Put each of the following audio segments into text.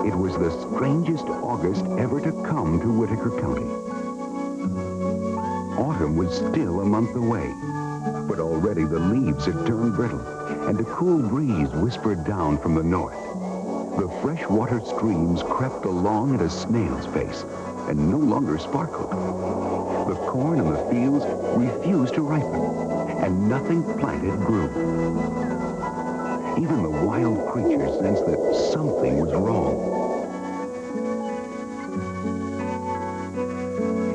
It was the strangest August ever to come to Whitaker County. Autumn was still a month away, but already the leaves had turned brittle, and a cool breeze whispered down from the north. The freshwater streams crept along at a snail's pace and no longer sparkled. The corn in the fields refused to ripen, and nothing planted grew. Even the wild creatures sensed that something was wrong.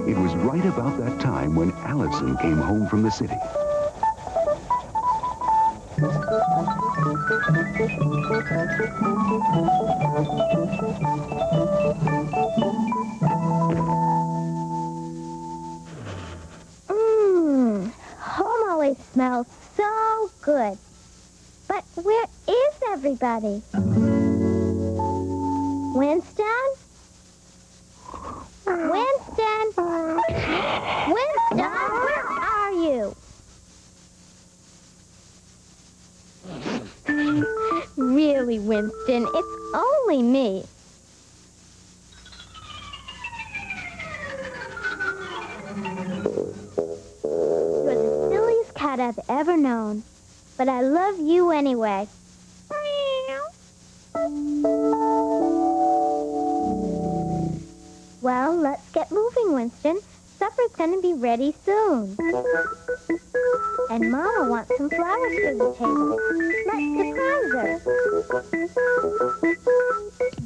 It was right about that time when Allison came home from the city. Home always smells so good. But where is everybody? Winston? Winston? Winston, where are you? Really, Winston, it's only me. You're the silliest cat I've ever known, but I love you anyway. Well, let's get moving, Winston. Supper's gonna be ready soon. And Mama wants some flowers for the table. Let's surprise her.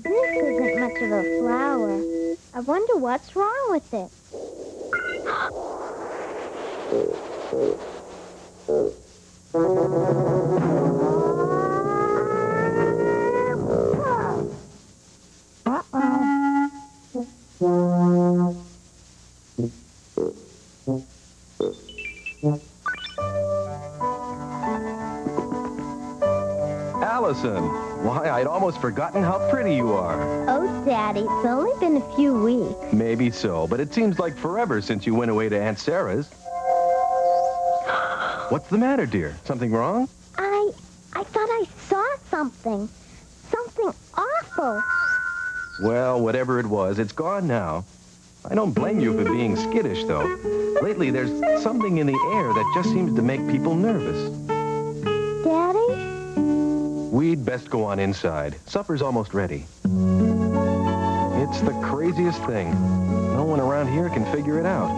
This isn't much of a flower. I wonder what's wrong with it. Allison, why, I'd almost forgotten how pretty you are. Oh, Daddy, it's only been a few weeks. Maybe so, but it seems like forever since you went away to Aunt Sarah's. What's the matter, dear? Something wrong? I thought I saw something. Something awful. Well, whatever it was, it's gone now. I don't blame you for being skittish, though. Lately, there's something in the air that just seems to make people nervous. Daddy? We'd best go on inside. Supper's almost ready. It's the craziest thing. No one around here can figure it out.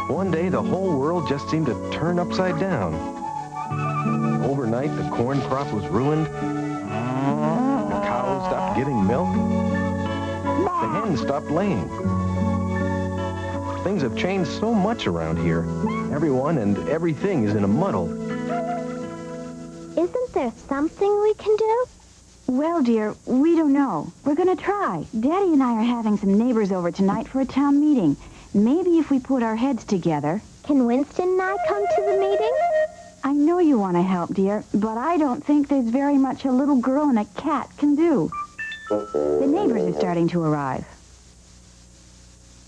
One day, the whole world just seemed to turn upside down. Overnight, the corn crop was ruined. The cows stopped giving milk. The hens stopped laying. Things have changed so much around here. Everyone and everything is in a muddle. Isn't there something we can do? Well, dear, we don't know. We're going to try. Daddy and I are having some neighbors over tonight for a town meeting. Maybe if we put our heads together... Can Winston and I come to the meeting? I know you want to help, dear, but I don't think there's very much a little girl and a cat can do. The neighbors are starting to arrive.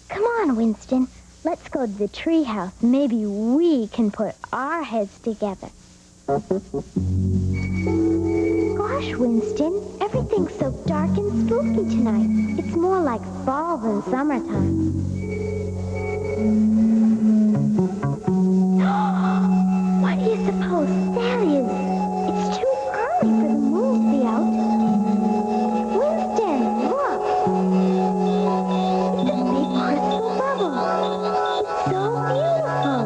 Come on, Winston. Let's go to the treehouse. Maybe we can put our heads together. Gosh, Winston, everything's so dark and spooky tonight. It's more like fall than summertime. What do you suppose that is? It's too early for the moon to be out. Winston, look! It's a big crystal bubble. It's so beautiful.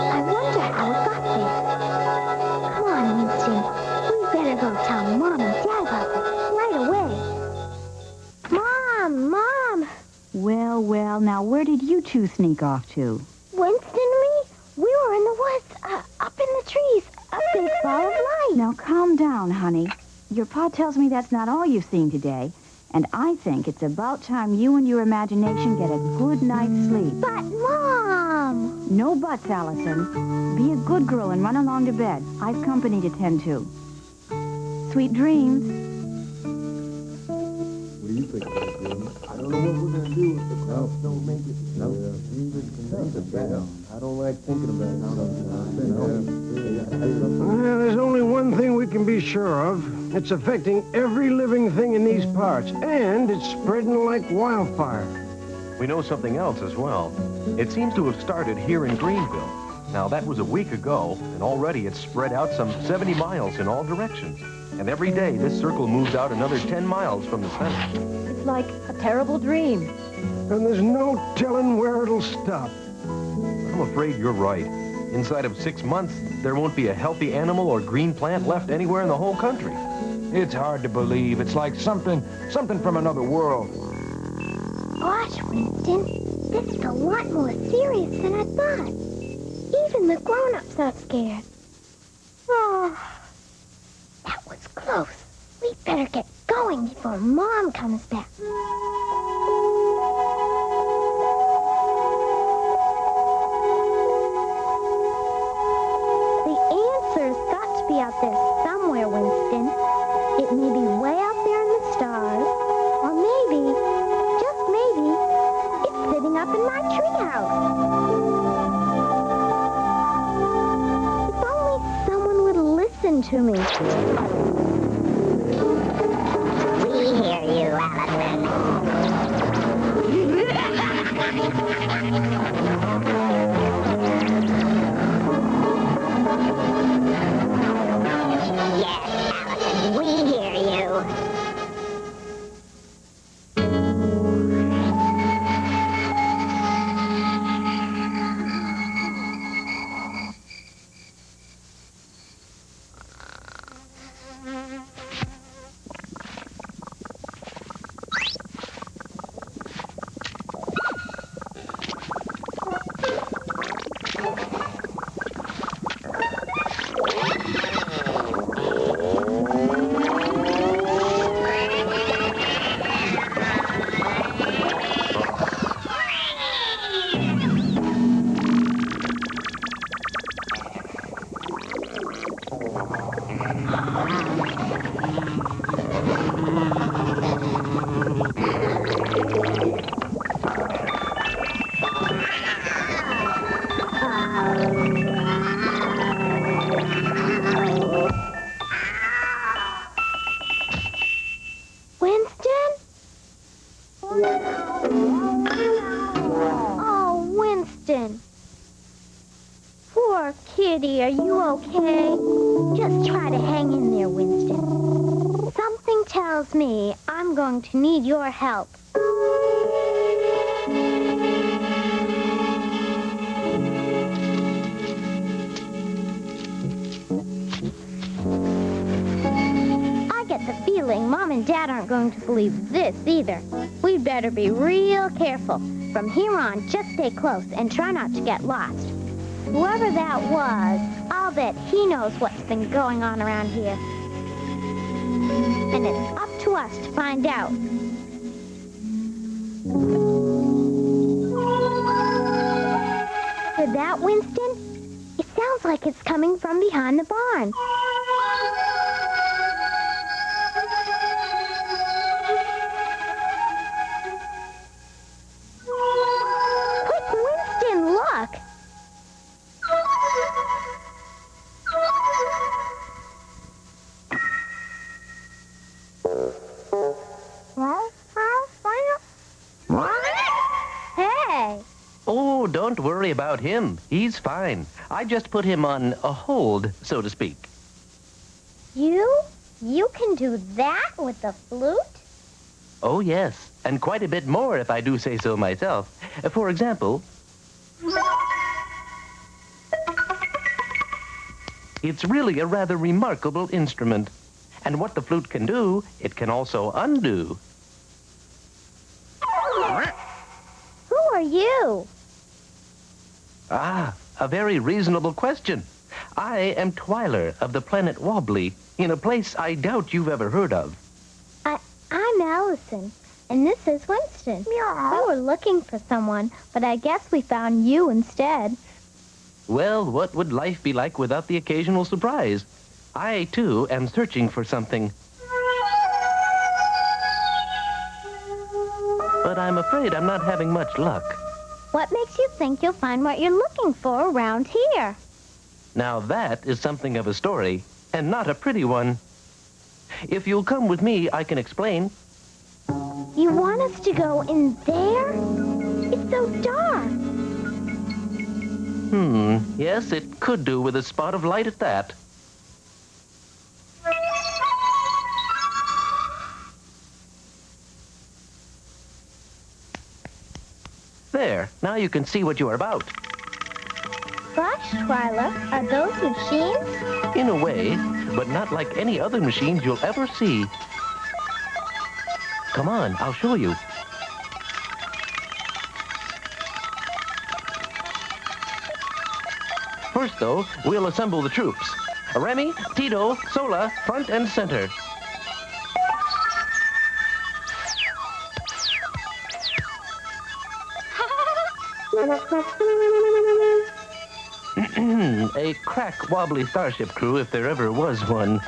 I wonder how it got there. Come on, Winston. We better go tell Mom and Dad about this right away. Mom! Well, now where did you two sneak off to? Winston and me? We were in the woods, up in the trees. A big ball of light. Now, calm down, honey. Your pa tells me that's not all you've seen today, and I think it's about time you and your imagination get a good night's sleep. But, Mom! No buts, Allison. Be a good girl and run along to bed. I've company to tend to. Sweet dreams. What do you think about it, Jim? I don't know what we're going to do if the crops don't make it. No. I don't like thinking about it. There's only one thing we can be sure of, it's affecting every living thing in these parts, and it's spreading like wildfire. We know something else as well. It seems to have started here in Greenville. Now, that was a week ago, and already it's spread out some 70 miles in all directions. And every day, this circle moves out another 10 miles from the center. It's like a terrible dream. And there's no telling where it'll stop. I'm afraid you're right. Inside of 6 months, there won't be a healthy animal or green plant left anywhere in the whole country. It's hard to believe. It's like something from another world. Gosh, Winston, this is a lot more serious than I thought. Even the grown-ups are scared. Oh, that was close. We better get going before Mom comes back. The answer's got to be out there somewhere, Winston. It may be way out there in the stars, or maybe, just maybe, it's sitting up in my treehouse. If only someone would listen to me. We hear you, Allison. Yes, Allison, we hear you. Poor kitty, are you okay? Just try to hang in there, Winston. Something tells me I'm going to need your help. I get the feeling Mom and Dad aren't going to believe this either. We'd better be real careful. From here on, just stay close and try not to get lost. Whoever that was, I'll bet he knows what's been going on around here. And it's up to us to find out. Hear that, Winston? It sounds like it's coming from behind the barn. Quick, Winston, look! Hey! Oh, don't worry about him. He's fine. I just put him on a hold, so to speak. You can do that with the flute? Oh, yes, and quite a bit more if I do say so myself. For example, it's really a rather remarkable instrument. And what the flute can do, it can also undo. Who are you? Ah, a very reasonable question. I am Twyler of the planet Wobbly, in a place I doubt you've ever heard of. I'm Allison, and this is Winston. We were looking for someone, but I guess we found you instead. Well, what would life be like without the occasional surprise? I, too, am searching for something. But I'm afraid I'm not having much luck. What makes you think you'll find what you're looking for around here? Now that is something of a story. and not a pretty one. If you'll come with me, I can explain. You want us to go in there? It's so dark. Yes, it could do with a spot of light at that. There, now you can see what you are about. Gosh, Twyler, are those machines? In a way, but not like any other machines you'll ever see. Come on, I'll show you. First, though, we'll assemble the troops. Remy, Tito, Sola, front and center. A crack wobbly starship crew if there ever was one.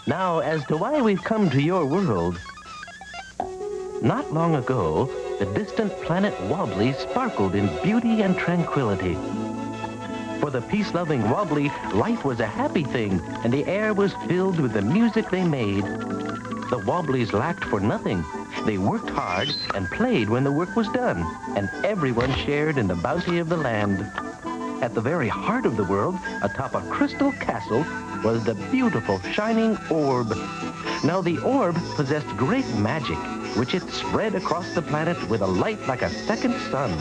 Now, as to why we've come to your world. Not long ago, the distant planet Wobbly sparkled in beauty and tranquility. For the peace-loving Wobbly, life was a happy thing, and the air was filled with the music they made. The Wobblies lacked for nothing. They worked hard and played when the work was done, and everyone shared in the bounty of the land. At the very heart of the world, atop a crystal castle, was the beautiful shining orb. Now the orb possessed great magic, which it spread across the planet with a light like a second sun.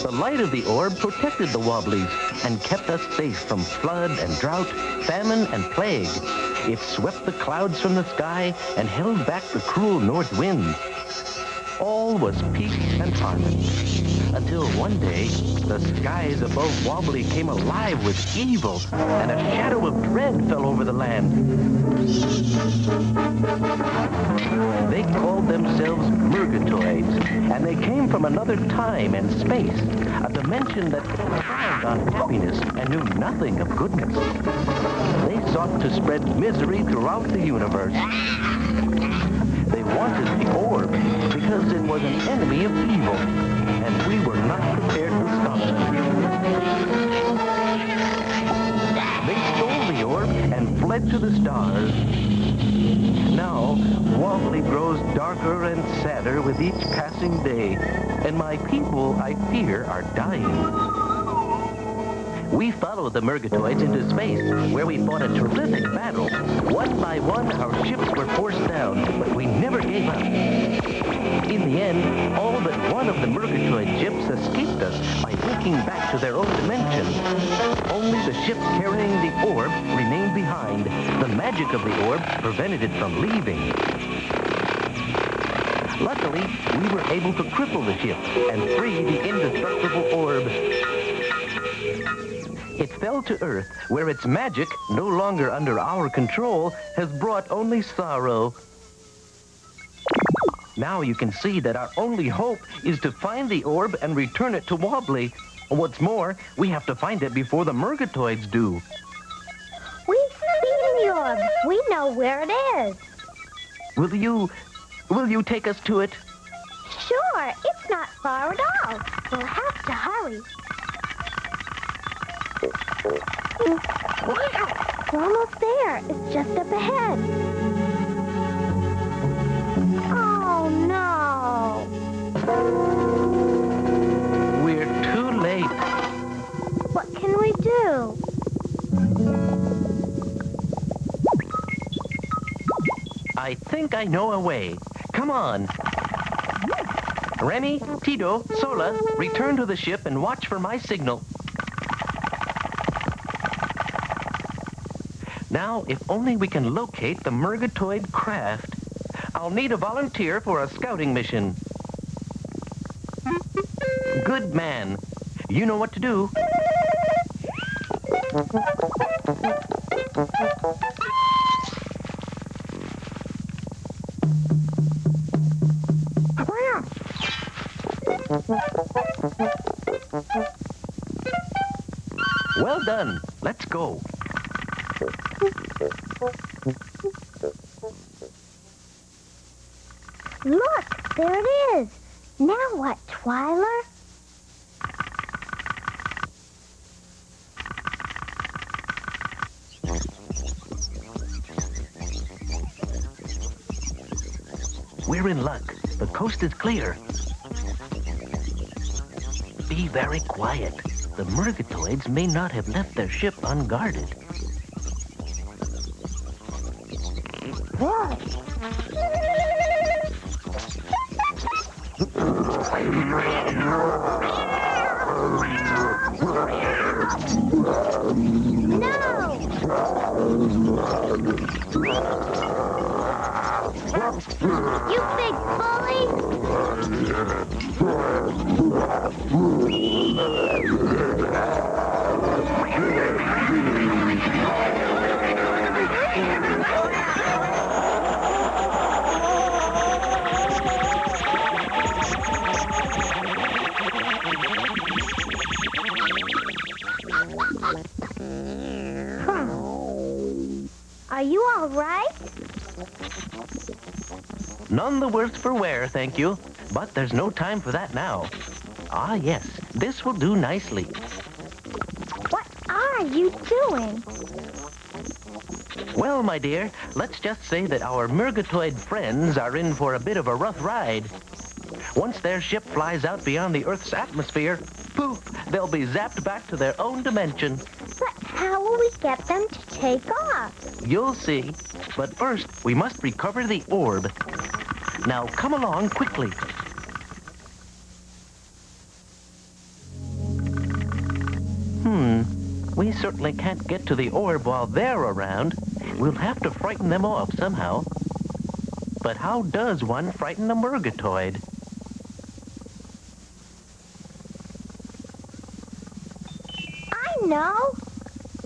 The light of the orb protected the Wobblies and kept us safe from flood and drought, famine and plague. It swept the clouds from the sky and held back the cruel north wind. All was peace and harmony. Until one day, the skies above Wobbly came alive with evil, and a shadow of dread fell over the land. They called themselves Murgatroids, and they came from another time and space, a dimension that thrived on happiness and knew nothing of goodness. They sought to spread misery throughout the universe. They wanted the orb because it was an enemy of evil, and we were not prepared to stop them. They stole the orb and fled to the stars. Now, Wobbly grows darker and sadder with each passing day, and my people, I fear, are dying. We followed the Murgatroids into space, where we fought a terrific battle. One by one, our ships were forced down, but we never gave up. In the end, all but one of the Murgatroid ships escaped us by winking back to their own dimension. Only the ship carrying the orb remained behind. The magic of the orb prevented it from leaving. Luckily, we were able to cripple the ship and free the indestructible orb. It fell to Earth, where its magic, no longer under our control, has brought only sorrow. Now you can see that our only hope is to find the orb and return it to Wobbly. What's more, we have to find it before the Murgatroids do. We've seen the orb. We know where it is. Will you take us to it? Sure, it's not far at all. We'll have to hurry. We're almost there. It's just up ahead. Oh, no. We're too late. What can we do? I think I know a way. Come on. Remy, Tito, Sola, return to the ship and watch for my signal. Now, if only we can locate the Murgatroid craft. I'll need a volunteer for a scouting mission. Good man. You know what to do. Well done. Let's go. Look, there it is. Now what, Twyler? We're in luck. The coast is clear. Be very quiet. The Murgatroids may not have left their ship unguarded. You big bully! Are you all right? None the worse for wear, thank you. But there's no time for that now. Ah, yes, this will do nicely. What are you doing? Well, my dear, let's just say that our Murgatroid friends are in for a bit of a rough ride. Once their ship flies out beyond the Earth's atmosphere, poof, they'll be zapped back to their own dimension. But how will we get them to take off? You'll see. But first, we must recover the orb. Now, come along quickly. We certainly can't get to the orb while they're around. We'll have to frighten them off somehow. But how does one frighten a Murgatroid? I know.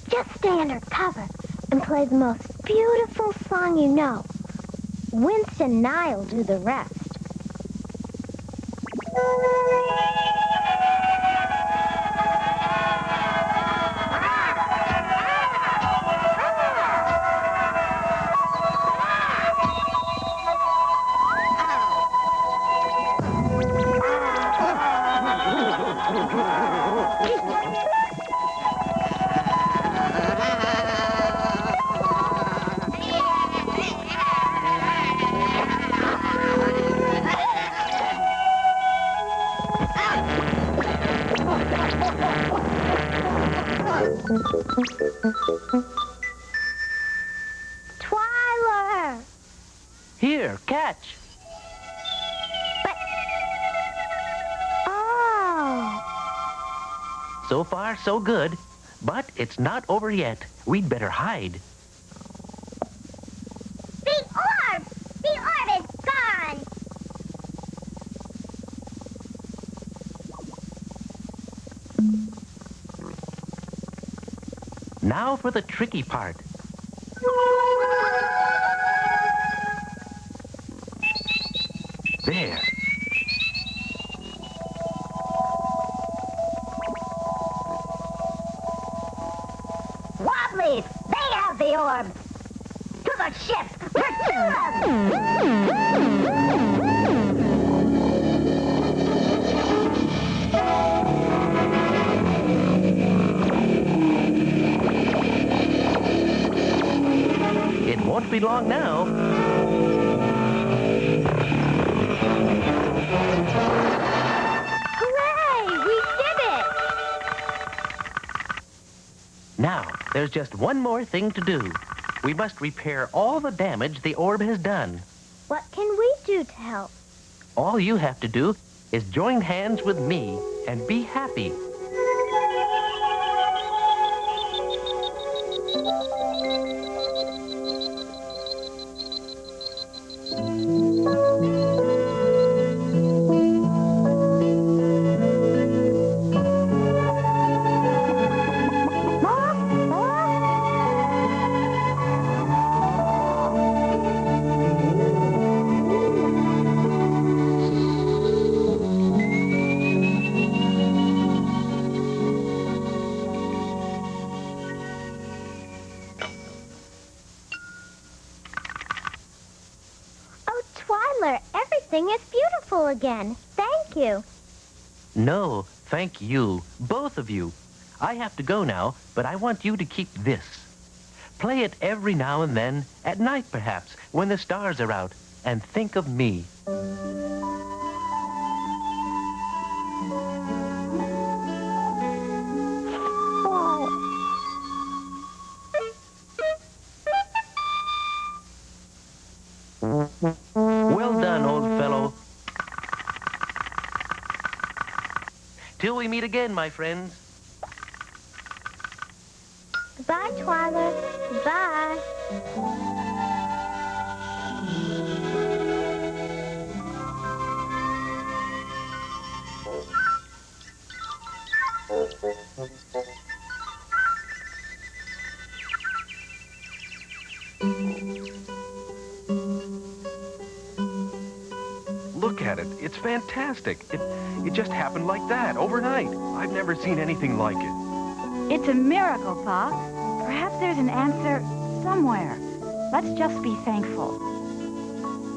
Just stay under cover and play the most beautiful song you know. Winston and I'll do the rest. Twyler! Here, catch. But... Oh! So far, so good. But it's not over yet. We'd better hide. The orb! The orb is gone! Now for the tricky part. There. Wobbly! They have the orb! To the ship! Pursue them! It won't be long now. Hooray! We did it! Now, there's just one more thing to do. We must repair all the damage the orb has done. What can we do to help? All you have to do is join hands with me and be happy. Everything is beautiful again. Thank you. No, thank you, both of you. I have to go now, but I want you to keep this. Play it every now and then, at night perhaps, when the stars are out. and think of me. Well done, old fellow. Till we meet again, my friends. Goodbye, Twyler. Goodbye. Look at it. It's fantastic. It just happened like that, overnight. I've never seen anything like it. It's a miracle, Pa. Perhaps there's an answer somewhere. Let's just be thankful.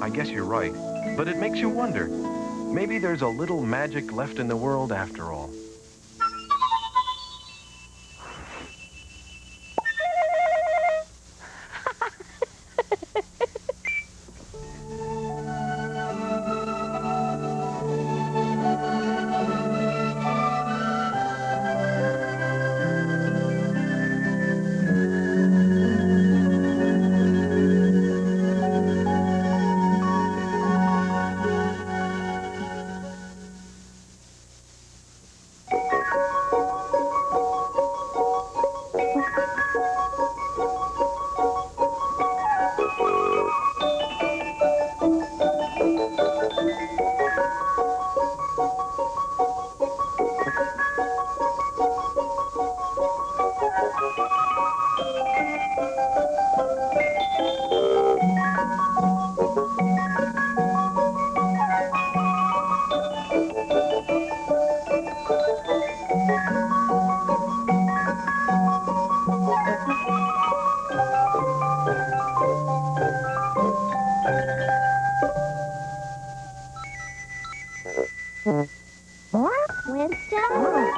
I guess you're right. But it makes you wonder. Maybe there's a little magic left in the world after all. Winston?